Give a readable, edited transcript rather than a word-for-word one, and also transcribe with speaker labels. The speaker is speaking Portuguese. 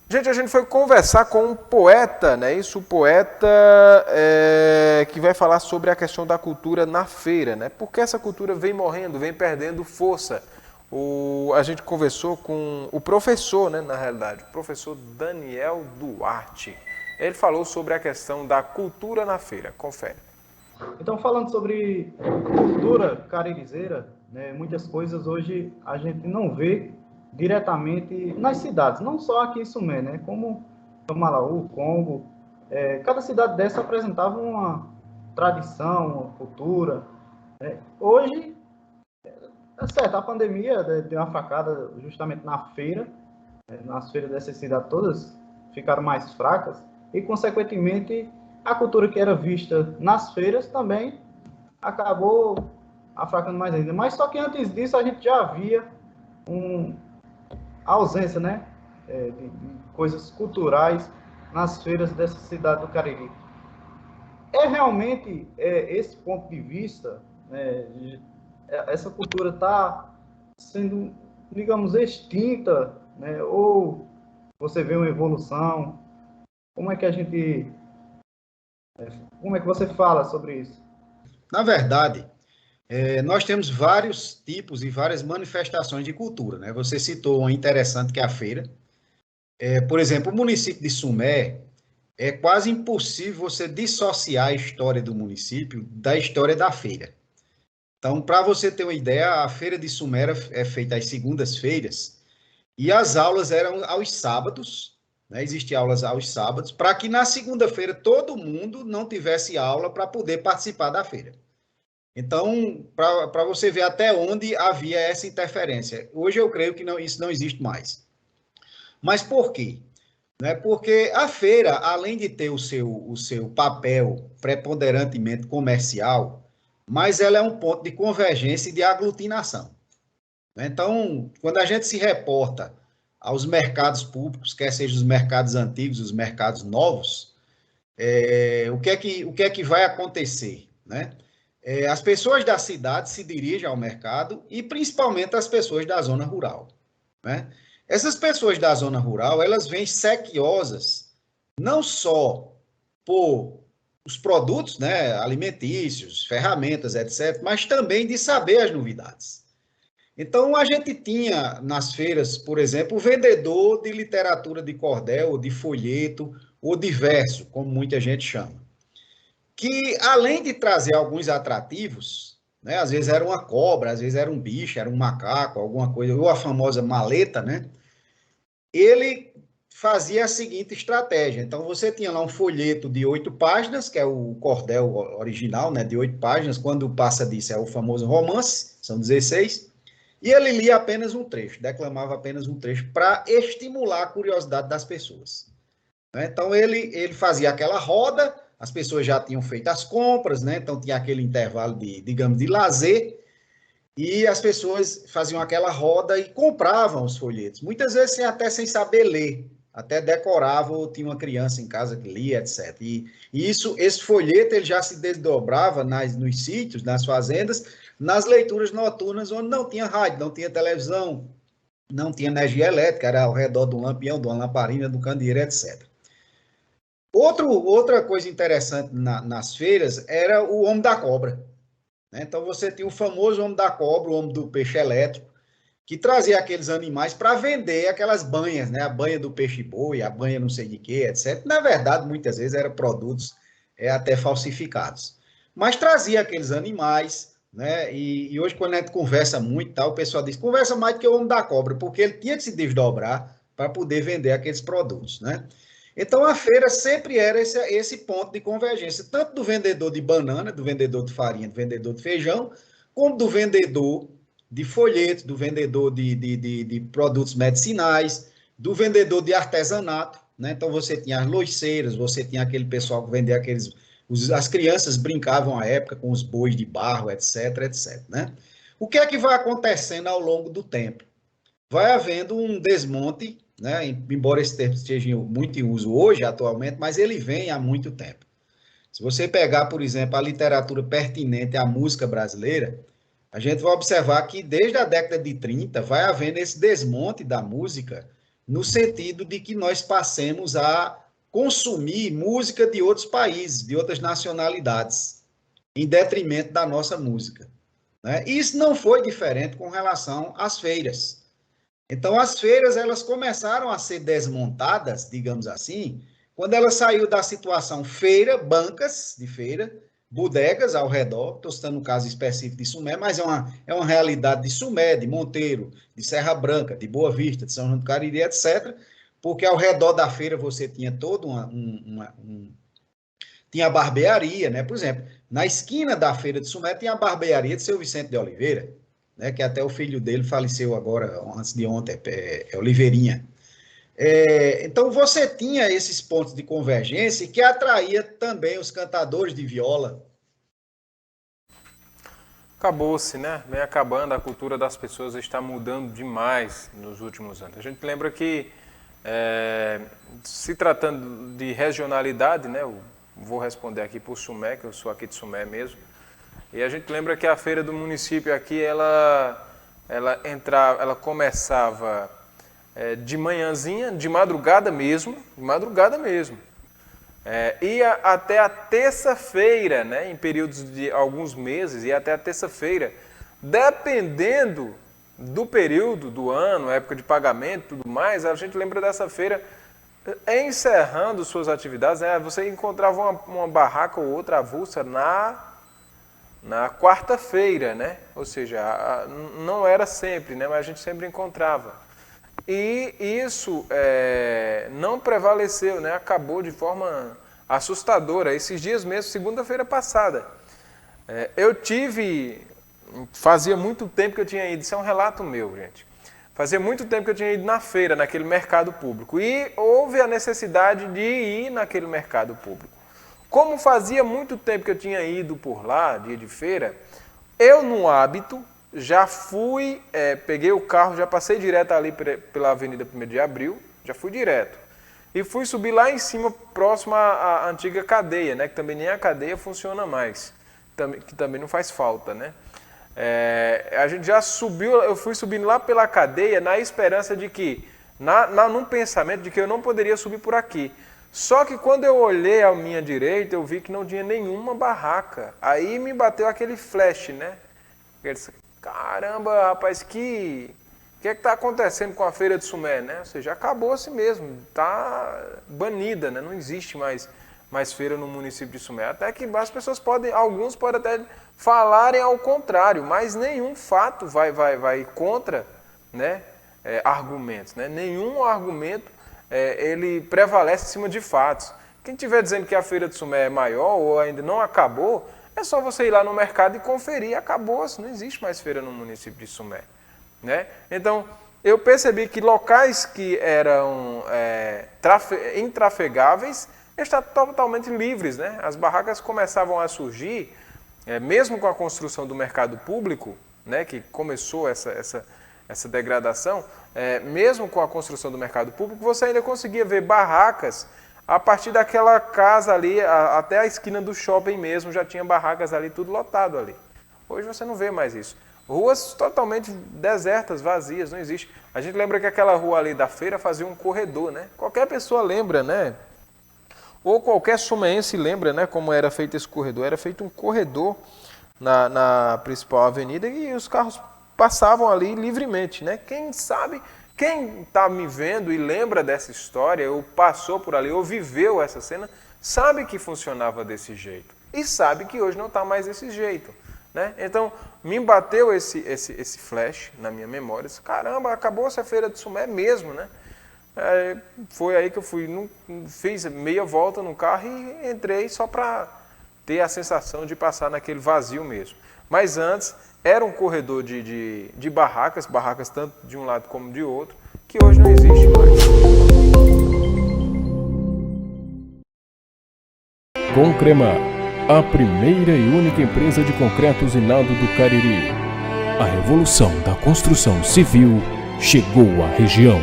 Speaker 1: Gente, a gente foi conversar com um poeta, né? Isso, o poeta que vai falar sobre a questão da cultura na feira, né? Porque essa cultura vem morrendo, vem perdendo força. A gente conversou com o professor, né? Na realidade, o professor Daniel Duarte. Ele falou sobre a questão da cultura na feira. Confere.
Speaker 2: Então, falando sobre cultura caririzeira, né, muitas coisas hoje a gente não vê diretamente nas cidades, não só aqui em Sumé, né, como Camalaú, Congo. Cada cidade dessa apresentava uma tradição, uma cultura. Hoje, é certo, a pandemia deu uma facada justamente na feira, né, nas feiras dessas cidades todas ficaram mais fracas e, consequentemente, a cultura que era vista nas feiras também acabou afracando mais ainda. Mas só que antes disso a gente já via um, a ausência, né, de coisas culturais nas feiras dessa cidade do Cariri. É realmente esse ponto de vista, né, essa cultura está sendo, digamos, extinta, né, ou você vê uma evolução? Como é que a gente, como é que você fala sobre isso?
Speaker 3: Na verdade, nós temos vários tipos e várias manifestações de cultura, né? Você citou uma interessante que é a feira. Por exemplo, o município de Sumé, é quase impossível você dissociar a história do município da história da feira. Então, para você ter uma ideia, a feira de Sumé é feita às segundas-feiras e as aulas eram aos sábados, né? Existiam aulas aos sábados, para que na segunda-feira todo mundo não tivesse aula para poder participar da feira. Então, para você ver até onde havia essa interferência. Hoje eu creio que não, isso não existe mais. Mas por quê? Né? Porque a feira, além de ter o seu papel preponderantemente comercial, mas ela é um ponto de convergência e de aglutinação. Né? Então, quando a gente se reporta aos mercados públicos, quer sejam os mercados antigos, os mercados novos, o que é que vai acontecer? Né? As pessoas da cidade se dirigem ao mercado e principalmente as pessoas da zona rural. Né? Essas pessoas da zona rural, elas vêm sequiosas, não só por os produtos, né, alimentícios, ferramentas, etc., mas também de saber as novidades. Então, a gente tinha nas feiras, por exemplo, o vendedor de literatura de cordel, ou de folheto, ou de verso, como muita gente chama, que além de trazer alguns atrativos, né, às vezes era uma cobra, às vezes era um bicho, era um macaco, alguma coisa, ou a famosa maleta, né, ele fazia a seguinte estratégia. Então, você tinha lá um folheto de 8 páginas, que é o cordel original, né, de 8 páginas, quando passa disso é o famoso romance, são 16, e ele lia apenas um trecho, declamava apenas um trecho, para estimular a curiosidade das pessoas. Né? Então, ele fazia aquela roda, as pessoas já tinham feito as compras, né? Então tinha aquele intervalo de, digamos, de lazer, e as pessoas faziam aquela roda e compravam os folhetos, muitas vezes até sem saber ler, até decoravam, ou tinha uma criança em casa que lia, etc. E esse folheto ele já se desdobrava nos sítios, nas fazendas, nas leituras noturnas, onde não tinha rádio, não tinha televisão, não tinha energia elétrica, era ao redor de um lampião, de uma lamparina, do candeeiro, etc. Outra coisa interessante nas feiras era o homem da cobra. Né? Então você tinha o famoso homem da cobra, o homem do peixe elétrico, que trazia aqueles animais para vender aquelas banhas, né? A banha do peixe-boi, a banha não sei de quê, etc. Na verdade, muitas vezes eram produtos até falsificados. Mas trazia aqueles animais, né? E hoje, quando a gente conversa muito, tá, o pessoal diz, conversa mais do que o homem da cobra, porque ele tinha que se desdobrar para poder vender aqueles produtos, né? Então, a feira sempre era esse ponto de convergência, tanto do vendedor de banana, do vendedor de farinha, do vendedor de feijão, como do vendedor de folhetos, do vendedor de produtos medicinais, do vendedor de artesanato. Né? Então, você tinha as loiceiras, você tinha aquele pessoal que vendia aqueles... as crianças brincavam à época com os bois de barro, etc, etc. Né? O que é que vai acontecendo ao longo do tempo? Vai havendo um desmonte, né? Embora esse termo esteja muito em uso hoje, atualmente, mas ele vem há muito tempo. Se você pegar, por exemplo, a literatura pertinente à música brasileira, a gente vai observar que desde a década de 30 vai havendo esse desmonte da música no sentido de que nós passemos a consumir música de outros países, de outras nacionalidades, em detrimento da nossa música, né? Isso não foi diferente com relação às feiras. Então, as feiras, elas começaram a ser desmontadas, digamos assim, quando ela saiu da situação feira, bancas de feira, bodegas ao redor, estou citando um caso específico de Sumé, mas é uma realidade de Sumé, de Monteiro, de Serra Branca, de Boa Vista, de São João do Cariri, etc., porque ao redor da feira você tinha todo tinha a barbearia, né? Por exemplo, na esquina da feira de Sumé tinha a barbearia de Seu Vicente de Oliveira, né? Que até o filho dele faleceu agora, antes de ontem, Oliveirinha. Então, você tinha esses pontos de convergência que atraía também os cantadores de viola.
Speaker 1: Acabou-se, né? Vem acabando, a cultura das pessoas está mudando demais nos últimos anos. A gente lembra que, se tratando de regionalidade, né? Eu vou responder aqui por Sumé, que eu sou aqui de Sumé mesmo, e a gente lembra que a feira do município aqui, ela começava de manhãzinha, de madrugada mesmo, ia até a terça-feira, né, em períodos de alguns meses, ia até a terça-feira, dependendo do período do ano, época de pagamento e tudo mais, a gente lembra dessa feira encerrando suas atividades, né, você encontrava uma barraca ou outra avulsa na quarta-feira, né, ou seja, não era sempre, né, mas a gente sempre encontrava. E isso não prevaleceu, né? Acabou de forma assustadora. Esses dias mesmo, segunda-feira passada, fazia muito tempo que eu tinha ido, isso é um relato meu, gente. Fazia muito tempo que eu tinha ido na feira, naquele mercado público, e houve a necessidade de ir naquele mercado público. Como fazia muito tempo que eu tinha ido por lá, dia de feira, eu, no hábito, já fui, peguei o carro, já passei direto ali pela Avenida 1º de Abril, já fui direto. E fui subir lá em cima, próximo à antiga cadeia, né? Que também nem a cadeia funciona mais, que também não faz falta, né? A gente já subiu, eu fui subindo lá pela cadeia na esperança de que, num pensamento de que eu não poderia subir por aqui. Só que quando eu olhei à minha direita, eu vi que não tinha nenhuma barraca. Aí me bateu aquele flash, né? Caramba, rapaz, o que está acontecendo com a feira de Sumé, né? Ou seja, acabou assim mesmo, está banida, né? Não existe mais feira no município de Sumé. Até que as pessoas alguns podem até falarem ao contrário, mas nenhum fato vai contra, né, argumentos, né? Nenhum argumento ele prevalece em cima de fatos. Quem estiver dizendo que a feira de Sumé é maior ou ainda não acabou, é só você ir lá no mercado e conferir, acabou-se, não existe mais feira no município de Sumé, né? Então, eu percebi que locais que eram intrafegáveis estão totalmente livres, né? As barracas começavam a surgir, mesmo com a construção do mercado público, né, que começou essa degradação, mesmo com a construção do mercado público, você ainda conseguia ver barracas. A partir daquela casa ali, até a esquina do shopping mesmo, já tinha barracas ali, tudo lotado ali. Hoje você não vê mais isso. Ruas totalmente desertas, vazias, não existe. A gente lembra que aquela rua ali da feira fazia um corredor, né? Qualquer pessoa lembra, né? Ou qualquer sumaense lembra, né, como era feito esse corredor. Era feito um corredor na principal avenida e os carros passavam ali livremente, né? Quem sabe... Quem está me vendo e lembra dessa história, ou passou por ali, ou viveu essa cena, sabe que funcionava desse jeito. E sabe que hoje não está mais desse jeito, né? Então, me bateu esse flash na minha memória. Disse, caramba, acabou essa feira de Sumé mesmo, né? Foi aí que eu fiz meia volta no carro e entrei só para ter a sensação de passar naquele vazio mesmo. Mas antes... era um corredor de barracas tanto de um lado como de outro, que hoje não existe mais.
Speaker 4: Concremar, a primeira e única empresa de concreto usinado do Cariri. A revolução da construção civil chegou à região.